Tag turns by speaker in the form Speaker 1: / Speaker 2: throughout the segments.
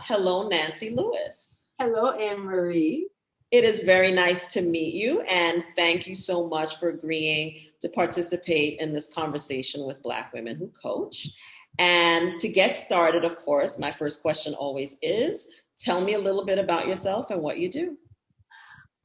Speaker 1: Hello, Nancy Lewis.
Speaker 2: Hello, Anne Marie.
Speaker 1: It is very nice to meet you, and thank you so much for agreeing to participate in this conversation with Black women who coach. And to get started, of course, my first question always is, tell me a little bit about yourself and what you do.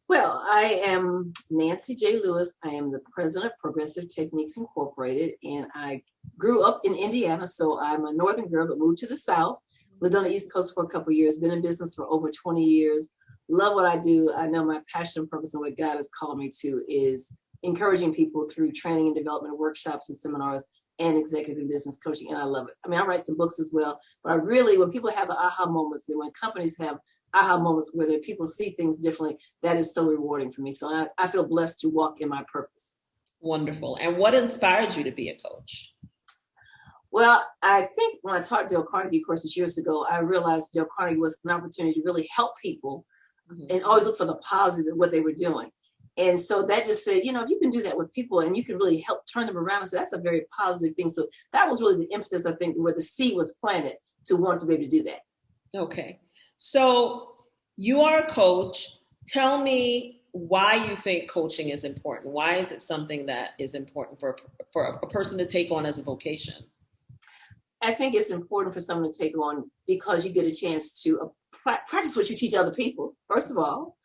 Speaker 2: Well, I am Nancy J. Lewis. I am the president of Progressive Techniques Incorporated, and I grew up in Indiana, so I'm a northern girl but moved to the South, lived on the East Coast for a couple of years, been in business for over 20 years, love what I do. I know my passion and purpose and what God has called me to is encouraging people through training and development workshops and seminars and executive and business coaching, and I love it. I mean, I write some books as well, but I really, when people have aha moments and when companies have aha moments where people see things differently, that is so rewarding for me. So I feel blessed to walk in my purpose.
Speaker 1: Wonderful. And what inspired you to be a coach?
Speaker 2: Well, I think when I taught Dale Carnegie courses years ago, I realized Dale Carnegie was an opportunity to really help people and always look for the positive of what they were doing. And so that just said, if you can do that with people and you can really help turn them around, so that's a very positive thing. So that was really the impetus, I think, where the seed was planted to want to be able to do that.
Speaker 1: Okay. So you are a coach. Tell me why you think coaching is important. Why is it something that is important for a person to take on as a vocation?
Speaker 2: I think it's important for someone to take on because you get a chance to practice what you teach other people, first of all.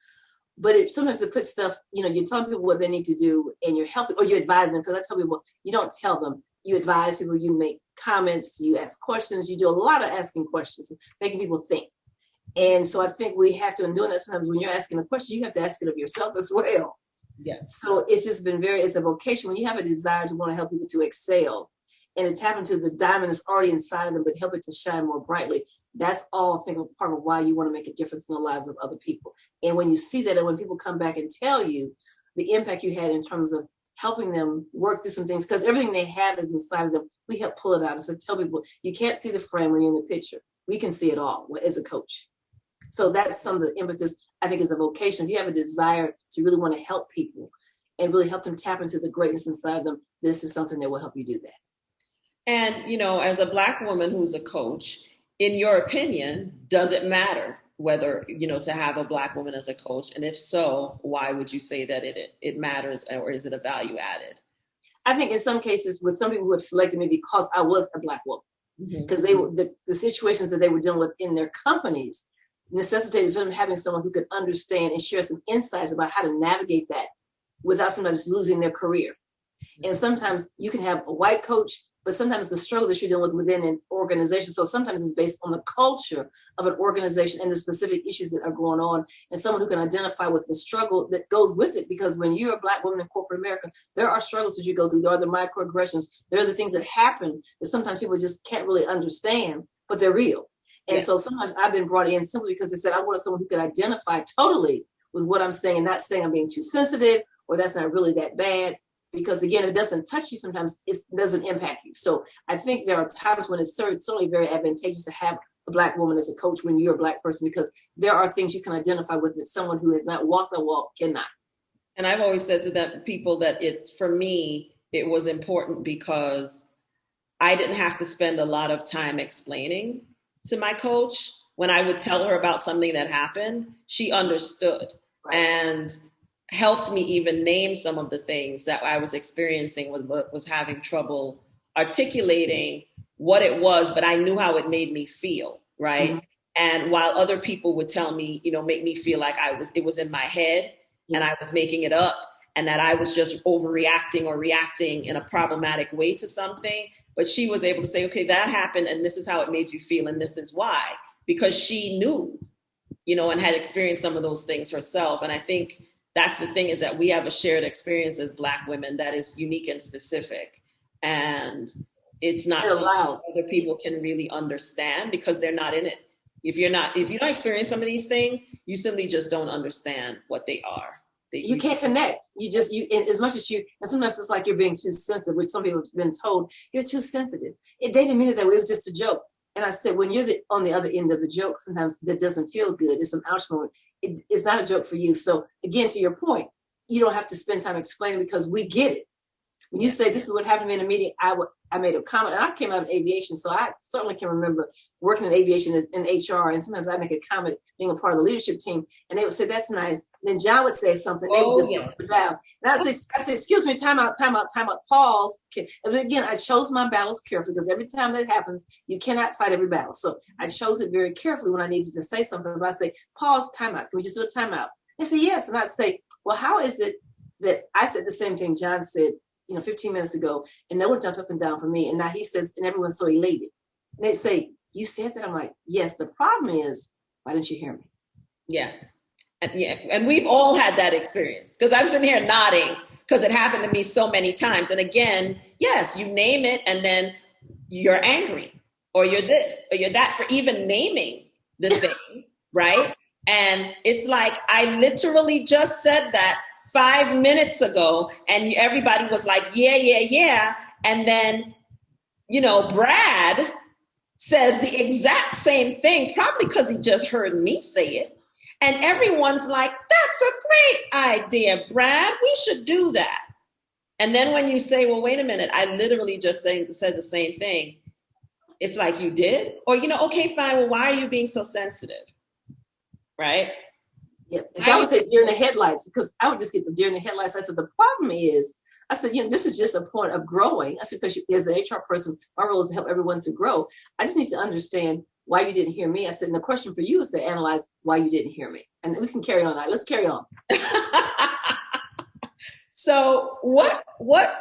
Speaker 2: But sometimes it puts stuff, you're telling people what they need to do and you're helping or you advise them. Because I tell people, you don't tell them. You advise people, you make comments, you ask questions, you do a lot of asking questions, making people think. And so I think we have to, in doing that sometimes when you're asking a question, you have to ask it of yourself as well.
Speaker 1: Yeah.
Speaker 2: So it's just been it's a vocation. When you have a desire to want to help people to excel and to tap into the diamond that's already inside of them, but help it to shine more brightly, that's all I think a part of why you want to make a difference in the lives of other people. And when you see that, and when people come back and tell you the impact you had in terms of helping them work through some things, because everything they have is inside of them, we help pull it out. And so tell people, you can't see the frame when you're in the picture. We can see it all as a coach. So that's some of the impetus, I think, is a vocation. If you have a desire to really want to help people and really help them tap into the greatness inside of them, this is something that will help you do that.
Speaker 1: And, as a Black woman who's a coach, in your opinion, does it matter whether, to have a Black woman as a coach? And if so, why would you say that it matters, or is it a value added?
Speaker 2: I think in some cases with some people who have selected me because I was a Black woman, because they were the situations that they were dealing with in their companies necessitated them having someone who could understand and share some insights about how to navigate that without sometimes losing their career. And sometimes you can have a white coach, but sometimes the struggle that you're dealing with within an organization. So sometimes it's based on the culture of an organization and the specific issues that are going on, and someone who can identify with the struggle that goes with it. Because when you're a Black woman in corporate America, there are struggles that you go through. There are the microaggressions. There are the things that happen that sometimes people just can't really understand, but they're real. And so sometimes I've been brought in simply because they said, I wanted someone who could identify totally with what I'm saying and not saying I'm being too sensitive or that's not really that bad. Because again, if it doesn't touch you, sometimes it doesn't impact you. So I think there are times when it's certainly very advantageous to have a Black woman as a coach when you're a Black person, because there are things you can identify with that someone who has not walked the walk cannot.
Speaker 1: And I've always said to people that for me, it was important because I didn't have to spend a lot of time explaining to my coach. When I would tell her about something that happened, she understood. Right. And helped me even name some of the things that I was experiencing, was having trouble articulating what it was, but I knew how it made me feel, right? Mm-hmm. And while other people would tell me, make me feel like it was in my head and I was making it up and that I was just overreacting or reacting in a problematic way to something. But she was able to say, okay, that happened and this is how it made you feel and this is why, because she knew, and had experienced some of those things herself. And I think that's the thing, is that we have a shared experience as Black women that is unique and specific. And it's not something other people can really understand because they're not in it. If you don't experience some of these things, you simply just don't understand what they are.
Speaker 2: You can't connect. As much as and sometimes it's like you're being too sensitive, which some people have been told, you're too sensitive. They didn't mean it that way. It was just a joke. And I said, when you're on the other end of the joke, sometimes that doesn't feel good. It's an ouch moment. It's not a joke for you. So again, to your point, you don't have to spend time explaining because we get it. When you say this is what happened to me in a meeting, I made a comment, and I came out of aviation, so I certainly can remember working in aviation in HR, and sometimes I make a comment being a part of the leadership team, and they would say, that's nice. And then John would say something, they would just put it down. And I say, excuse me, time out, pause. Okay. And again, I chose my battles carefully, because every time that happens, you cannot fight every battle. So I chose it very carefully when I needed to say something. But I say, pause, time out. Can we just do a timeout? They say, yes. And I'd say, well, how is it that I said the same thing John said, 15 minutes ago, and no one jumped up and down for me. And now he says, and everyone's so elated. And they say, you said that? I'm like, yes. The problem is, why didn't you hear me?
Speaker 1: Yeah. And we've all had that experience, because I'm sitting here nodding because it happened to me so many times. And again, yes, you name it, and then you're angry, or you're this, or you're that, for even naming the thing, right? And it's like, I literally just said that 5 minutes ago, and everybody was like, yeah. And then, Brad says the exact same thing, probably because he just heard me say it. And everyone's like, that's a great idea, Brad. We should do that. And then when you say, well, wait a minute, I literally just said the same thing. It's like, you did? Or, okay, fine. Well, why are you being so sensitive? Right?
Speaker 2: Yeah, I would say deer in the headlights, because I would just get the deer in the headlights. I said, the problem is, I said, this is just a point of growing. I said, because as an HR person, my role is to help everyone to grow. I just need to understand why you didn't hear me. I said, and the question for you is to analyze why you didn't hear me. And we can carry on. Let's carry on.
Speaker 1: So what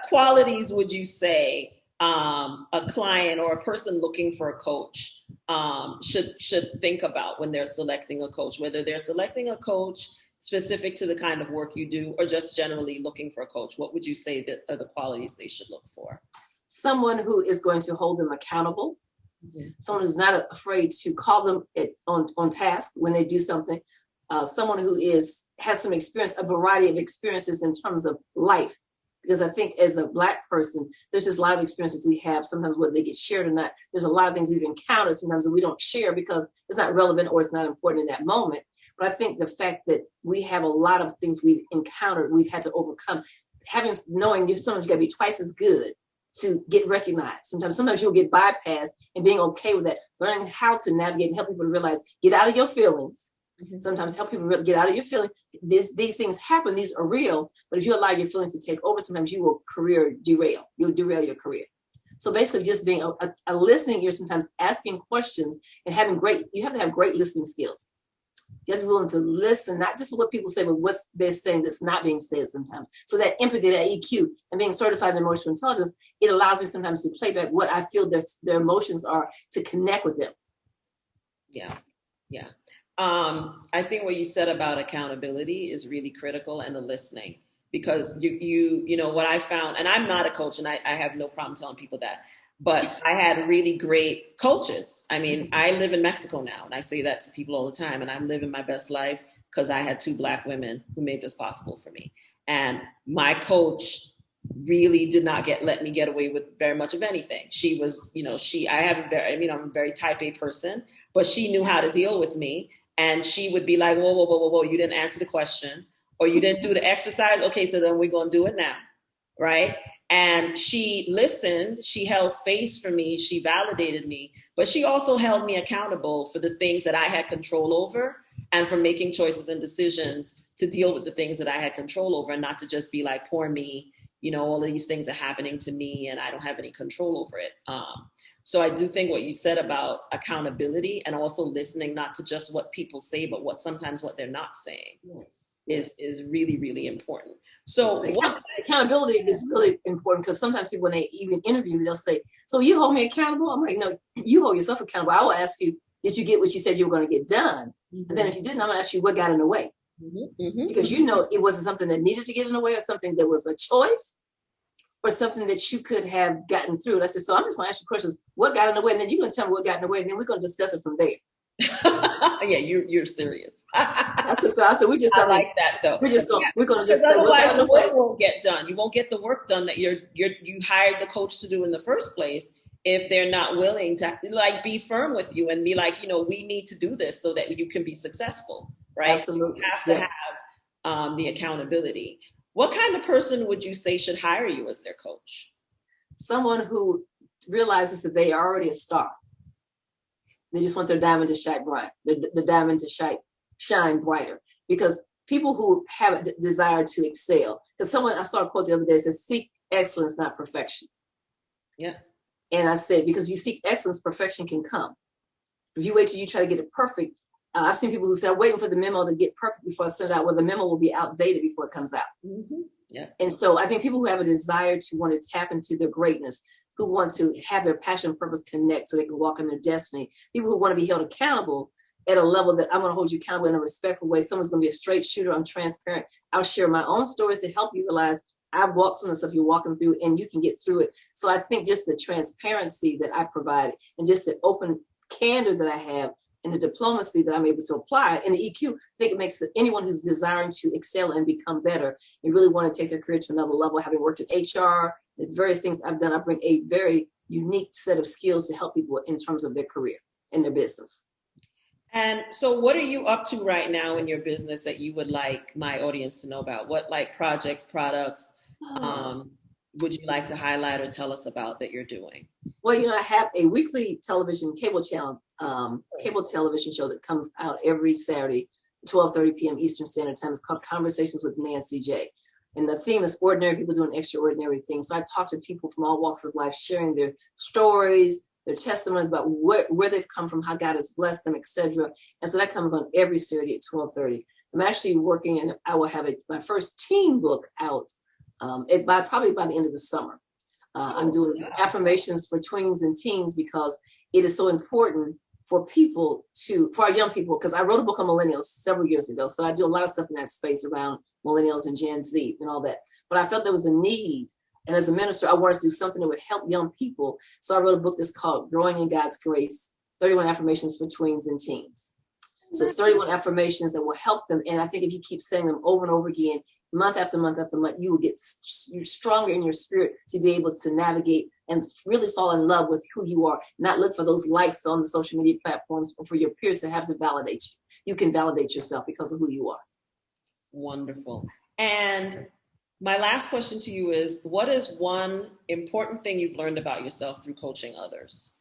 Speaker 1: qualities would you say a client or a person looking for a coach should think about when they're selecting a coach, whether they're selecting a coach specific to the kind of work you do, or just generally looking for a coach? What would you say that are the qualities they should look for?
Speaker 2: Someone who is going to hold them accountable. Mm-hmm. Someone who's not afraid to call them on task when they do something. Someone who has some experience, a variety of experiences in terms of life. Because I think as a Black person, there's just a lot of experiences we have, sometimes whether they get shared or not. There's a lot of things we've encountered sometimes that we don't share because it's not relevant or it's not important in that moment. But I think the fact that we have a lot of things we've encountered, we've had to overcome, knowing sometimes you got to be twice as good to get recognized. Sometimes you'll get bypassed, and being okay with that, learning how to navigate and help people to realize, get out of your feelings. Mm-hmm. Sometimes help people get out of your feelings. These things happen. These are real. But if you allow your feelings to take over, sometimes you will derail. You'll derail your career. So basically just being a listening ear, sometimes asking questions and you have to have great listening skills. You have to be willing to listen, not just what people say, but what they're saying that's not being said sometimes. So that empathy, that EQ, and being certified in emotional intelligence, it allows me sometimes to play back what I feel their emotions are, to connect with them.
Speaker 1: Yeah. I think what you said about accountability is really critical, and the listening, because you know what I found, and I'm not a coach, and I have no problem telling people that, but I had really great coaches. I mean, I live in Mexico now, and I say that to people all the time, and I'm living my best life because I had 2 Black women who made this possible for me. And my coach really did not let me get away with very much of anything. She was, I'm a very type A person, but she knew how to deal with me. And she would be like, whoa, you didn't answer the question, or you didn't do the exercise. Okay, so then we're going to do it now, right? And she listened, she held space for me, she validated me, but she also held me accountable for the things that I had control over, and for making choices and decisions to deal with the things that I had control over, and not to just be like, poor me, all of these things are happening to me and I don't have any control over it. So I do think what you said about accountability, and also listening, not to just what people say, but sometimes what they're not saying, is really, really important. So
Speaker 2: accountability is really important, because sometimes people, when they even interview me, they'll say, so you hold me accountable? I'm like, no, you hold yourself accountable. I will ask you, did you get what you said you were going to get done? Mm-hmm. And then if you didn't, I'm going to ask you what got in the way. Mm-hmm. Mm-hmm. Because it wasn't something that needed to get in the way, or something that was a choice, or something that you could have gotten through. And I said, so I'm just going to ask you questions. What got in the way? And then you're going to tell me what got in the way. And then we're going to discuss it from there.
Speaker 1: Yeah, you're serious.
Speaker 2: I said, we just.
Speaker 1: I like that though.
Speaker 2: We're going to just say,
Speaker 1: otherwise the work won't get done. You won't get the work done that you hired the coach to do in the first place, if they're not willing to be firm with you and be like, we need to do this so that you can be successful, right?
Speaker 2: Absolutely.
Speaker 1: You have to have the accountability. What kind of person would you say should hire you as their coach?
Speaker 2: Someone who realizes that they are already a star. They just want their diamond to shine bright, the diamond to shine brighter. Because people who have a desire to excel, because I saw a quote the other day that says, seek excellence, not perfection.
Speaker 1: Yeah.
Speaker 2: And I said, because if you seek excellence, perfection can come. If you wait till you try to get it perfect, I've seen people who say, I'm waiting for the memo to get perfect before I send it out. Well, the memo will be outdated before it comes out.
Speaker 1: Mm-hmm. Yeah.
Speaker 2: And so I think people who have a desire to want to tap into their greatness, who want to have their passion and purpose connect so they can walk in their destiny, people who want to be held accountable at a level that I'm going to hold you accountable in a respectful way. Someone's going to be a straight shooter. I'm transparent. I'll share my own stories to help you realize I've walked some of the stuff you're walking through and you can get through it. So I think just the transparency that I provide and just the open candor that I have and the diplomacy that I'm able to apply and the EQ, I think it makes anyone who's desiring to excel and become better and really want to take their career to another level, having worked in HR, the various things I've done, I bring a very unique set of skills to help people in terms of their career and their business.
Speaker 1: And so what are you up to right now in your business that you would like my audience to know about? What like projects, products, would you like to highlight or tell us about that you're doing?
Speaker 2: Well, I have a weekly cable television show that comes out every Saturday, 12:30 p.m. Eastern Standard Time. It's called Conversations with Nancy J. And the theme is ordinary people doing extraordinary things. So I talk to people from all walks of life, sharing their stories, their testimonies about where they've come from, how God has blessed them, etc. And so that comes on every Saturday at 12:30. I'm actually working, and I will have my first teen book out probably by the end of the summer. I'm doing affirmations for tweens and teens because it is so important for our young people, because I wrote a book on millennials several years ago. So I do a lot of stuff in that space around millennials and Gen Z and all that. But I felt there was a need. And as a minister, I wanted to do something that would help young people. So I wrote a book that's called Growing in God's Grace, 31 Affirmations for Tweens and Teens. So it's 31 affirmations that will help them. And I think if you keep saying them over and over again, month after month after month, you will get stronger in your spirit to be able to navigate and really fall in love with who you are, not look for those likes on the social media platforms or for your peers to have to validate you. You can validate yourself because of who you are.
Speaker 1: Wonderful. And my last question to you is, what is one important thing you've learned about yourself through coaching others?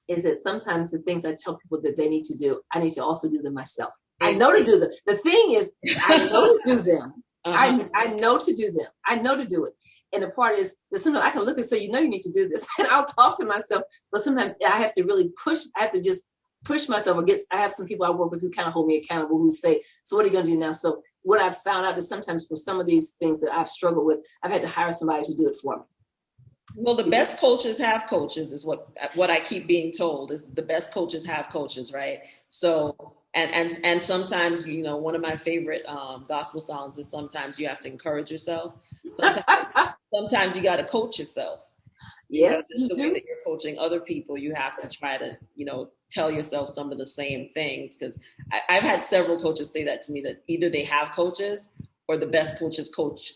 Speaker 2: Is that sometimes the things I tell people that they need to do, I need to also do them myself. I know to do them. The thing is, I know to do them. I know to do them. I know to do it. And the part is that sometimes I can look and say, you need to do this. And I'll talk to myself. But sometimes I have to really I have to just push myself. I have some people I work with who kind of hold me accountable, who say, so what are you going to do now? So what I've found out is sometimes for some of these things that I've struggled with, I've had to hire somebody to do it for me.
Speaker 1: Well, the best coaches have coaches is what I keep being told is the best coaches have coaches, right? So, and sometimes, one of my favorite gospel songs is sometimes you have to encourage yourself. Sometimes you got to coach yourself.
Speaker 2: Yes.
Speaker 1: The way that you're coaching other people, you have to try to, tell yourself some of the same things. Because I've had several coaches say that to me, that either they have coaches or the best coaches coach,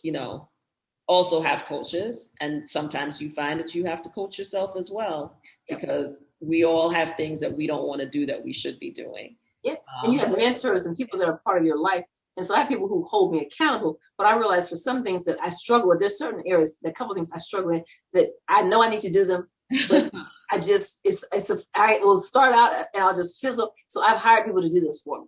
Speaker 1: also have coaches. And sometimes you find that you have to coach yourself as well, because we all have things that we don't want to do that we should be doing.
Speaker 2: Yes. And you have mentors and people that are part of your life. And so I have people who hold me accountable, but I realize for some things that I struggle with, there's certain areas, a couple of things I struggle in that I know I need to do them, but I will start out and I'll just fizzle. So I've hired people to do this for me.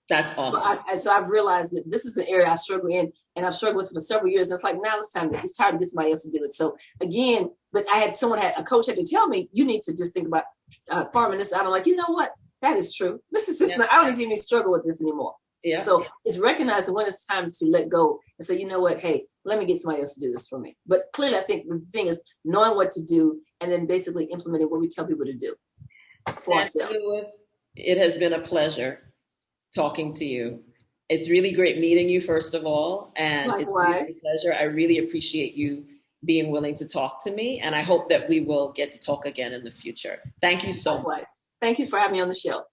Speaker 1: That's awesome.
Speaker 2: So I've realized that this is an area I struggle in, and I've struggled with it for several years. And it's like, now it's time. It's time to get somebody else to do it. So again, but a coach had to tell me, you need to just think about farming this out. I'm like, you know what? That is true. This is just I don't even struggle with this anymore. Yeah. So it's recognizing when it's time to let go and say, you know what? Hey, let me get somebody else to do this for me. But clearly, I think the thing is knowing what to do and then basically implementing what we tell people to do for ourselves.
Speaker 1: It has been a pleasure talking to you. It's really great meeting you, first of all. And
Speaker 2: likewise.
Speaker 1: It's really a pleasure. I really appreciate you being willing to talk to me. And I hope that we will get to talk again in the future. Thank you so much.
Speaker 2: Thank you for having me on the show.